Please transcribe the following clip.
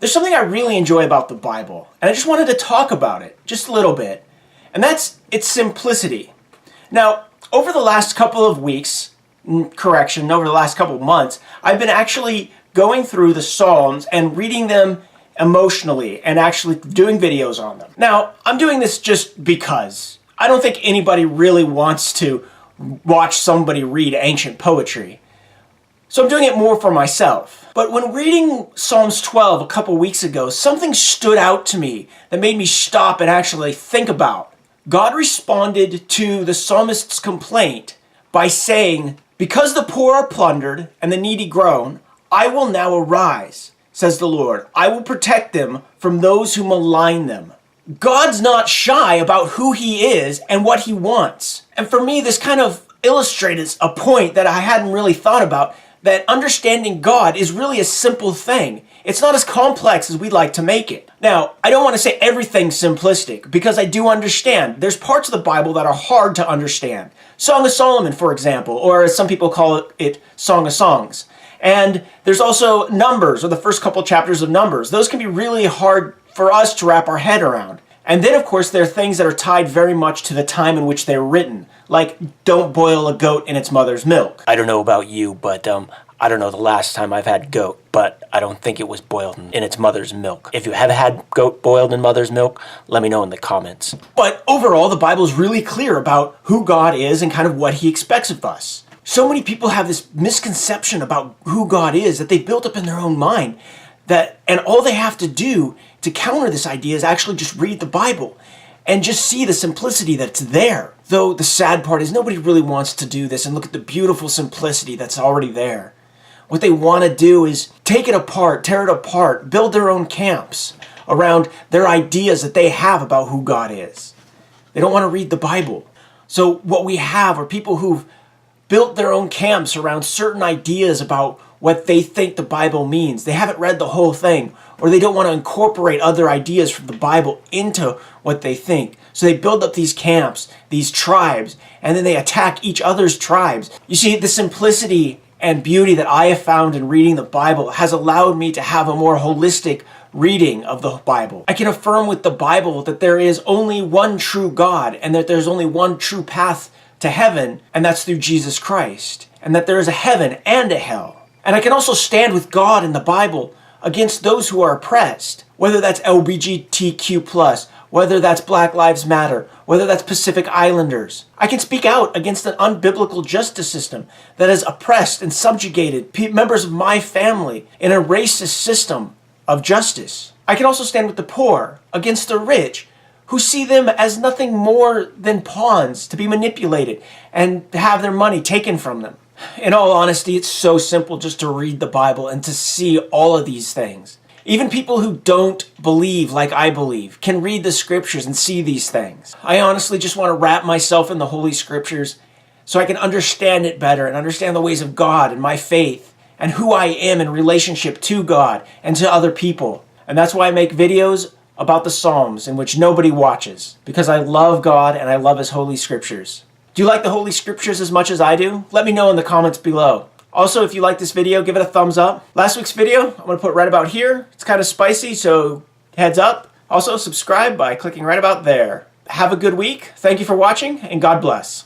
There's something I really enjoy about the Bible, and I just wanted to talk about it just a little bit, and that's its simplicity. Now, over the last couple of weeks, over the last couple of months, I've been actually going through the Psalms and reading them emotionally and actually doing videos on them. Now, I'm doing this just because. I don't think anybody really wants to watch somebody read ancient poetry. So I'm doing it more for myself. But when reading Psalms 12 a couple weeks ago, something stood out to me that made me stop and actually think about. God responded to the psalmist's complaint by saying, "Because the poor are plundered and the needy groan, I will now arise, says the Lord. I will protect them from those who malign them." God's not shy about who he is and what he wants. And for me, this kind of illustrates a point that I hadn't really thought about, that understanding God is really a simple thing. It's not as complex as we'd like to make it. Now, I don't want to say everything's simplistic, because I do understand. There's parts of the Bible that are hard to understand. Song of Solomon, for example, or as some people call it, Song of Songs. And there's also Numbers, or the first couple chapters of Numbers. Those can be really hard for us to wrap our head around. And then, of course, there are things that are tied very much to the time in which they're written, like don't boil a goat in its mother's milk. I don't know about you, but I don't know the last time I've had goat, but I don't think it was boiled in its mother's milk. If you have had goat boiled in mother's milk, let me know in the comments. But overall, the Bible is really clear about who God is and kind of what he expects of us. So many people have this misconception about who God is that they built up in their own mind, and all they have to do to counter this idea is actually just read the Bible and just see the simplicity that's there. Though the sad part is nobody really wants to do this and look at the beautiful simplicity that's already there. What they want to do is take it apart, tear it apart, build their own camps around their ideas that they have about who God is. They don't want to read the Bible. So what we have are people who've built their own camps around certain ideas about what they think the Bible means. They haven't read the whole thing, or they don't want to incorporate other ideas from the Bible into what they think. So they build up these camps, these tribes, and then they attack each other's tribes. You see, the simplicity and beauty that I have found in reading the Bible has allowed me to have a more holistic reading of the Bible. I can affirm with the Bible that there is only one true God, and that there's only one true path to heaven, and that's through Jesus Christ, and that there is a heaven and a hell. And I can also stand with God in the Bible against those who are oppressed, whether that's LGBTQ+, whether that's Black Lives Matter, whether that's Pacific Islanders. I can speak out against an unbiblical justice system that has oppressed and subjugated members of my family in a racist system of justice. I can also stand with the poor against the rich, who see them as nothing more than pawns to be manipulated and have their money taken from them. In all honesty, it's so simple just to read the Bible and to see all of these things. Even people who don't believe like I believe can read the scriptures and see these things. I honestly just want to wrap myself in the Holy Scriptures so I can understand it better and understand the ways of God and my faith and who I am in relationship to God and to other people. And that's why I make videos about the Psalms in which nobody watches, because I love God and I love His Holy Scriptures. Do you like the Holy Scriptures as much as I do? Let me know in the comments below. Also, if you like this video, give it a thumbs up. Last week's video, I'm going to put right about here. It's kind of spicy, so heads up. Also, subscribe by clicking right about there. Have a good week. Thank you for watching, and God bless.